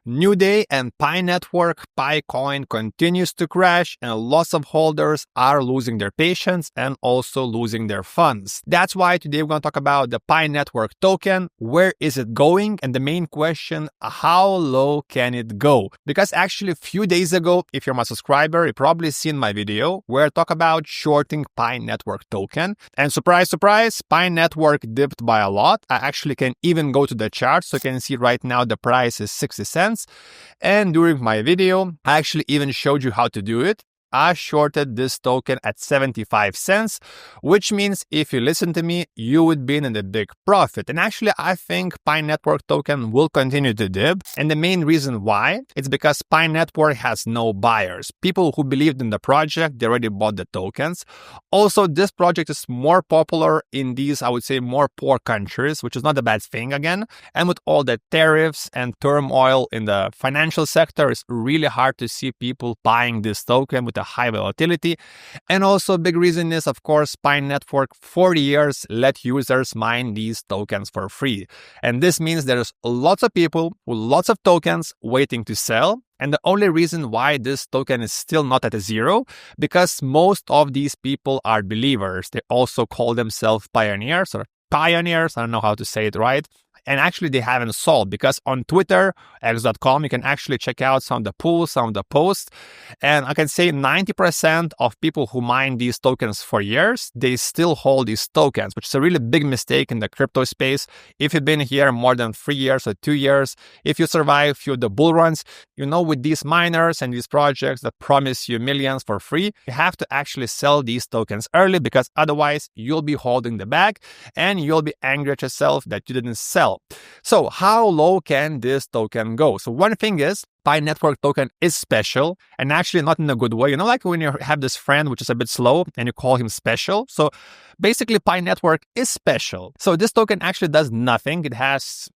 New day and Pi Network, Pi coin continues to crash and lots of holders are losing their patience and also losing their funds. That's why today we're going to talk about the Pi Network token. Where is it going? And the main question, how low can it go? Because actually a few days ago, if you're my subscriber, you probably seen my video where I talk about shorting Pi Network token. And surprise, surprise, Pi Network dipped by a lot. I actually can even go to the chart. So you can see right now the price is 60 cents. And during my video, I actually even showed you how to do it. I shorted this token at 75 cents, which means if you listen to me, you would be in a big profit. And actually, I think Pi Network token will continue to dip. And the main reason why, it's because Pi Network has no buyers. People who believed in the project, they already bought the tokens. Also, this project is more popular in these, I would say, more poor countries, which is not a bad thing again. And with all the tariffs and turmoil in the financial sector, it's really hard to see people buying this token with a high volatility. And also a big reason is, of course, Pi Network 40 years let users mine these tokens for free. And this means there's lots of people with lots of tokens waiting to sell. And the only reason why this token is still not at a zero, because most of these people are believers. They also call themselves pioneers or pioneers. I don't know how to say it right. And actually, they haven't sold because on Twitter, x.com, you can actually check out some of the pools, some of the posts. And I can say 90% of people who mine these tokens for years, they still hold these tokens, which is a really big mistake in the crypto space. If you've been here more than 3 years or 2 years, if you survive through the bull runs, you know, with these miners and these projects that promise you millions for free, you have to actually sell these tokens early because otherwise you'll be holding the bag and you'll be angry at yourself that you didn't sell. So how low can this token go? So one thing is, Pi Network token is special and actually not in a good way. You know, like when you have this friend which is a bit slow and you call him special. So basically Pi Network is special. So this token actually does nothing. It has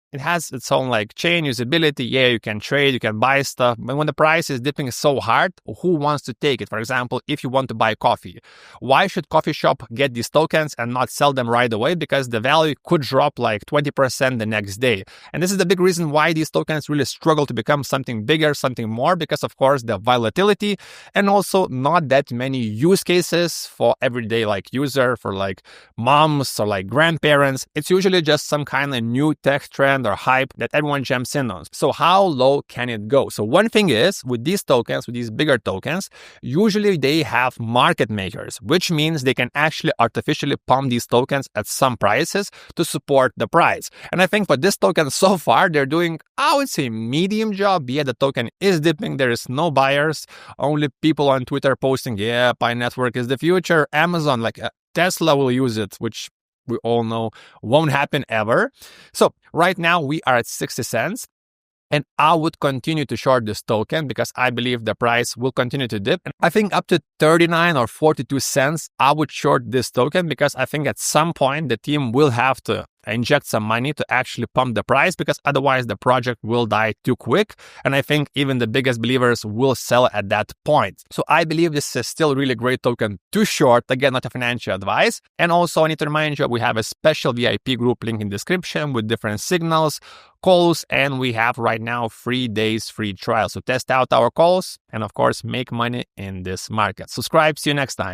its own like chain usability. Yeah, you can trade, you can buy stuff. But when the price is dipping so hard, who wants to take it? For example, if you want to buy coffee, why should coffee shop get these tokens and not sell them right away? Because the value could drop like 20% the next day. And this is the big reason why these tokens really struggle to become something bigger, something more, because of course the volatility and also not that many use cases for everyday like user, for like moms or like grandparents. It's usually just some kind of new tech trend or hype that everyone jumps in on. So how low can it go? So one thing is with these tokens, with these bigger tokens, usually they have market makers, which means they can actually artificially pump these tokens at some prices to support the price. And I think for this token so far, they're doing, I would say, medium job. Yeah, the token is dipping. There is no buyers, only people on Twitter posting, yeah, Pi Network is the future. Amazon, like Tesla will use it, which we all know won't happen ever. So right now we are at 60 cents. And I would continue to short this token because I believe the price will continue to dip. And I think up to 39 or 42 cents, I would short this token because I think at some point the team will have to inject some money to actually pump the price because otherwise the project will die too quick. And I think even the biggest believers will sell at that point. So I believe this is still really great token to short. Again, not a financial advice. And also I need to remind you, we have a special VIP group link in description with different signals, calls, and we have right now 3 days free trial. So test out our calls and of course make money in this market. Subscribe. See you next time.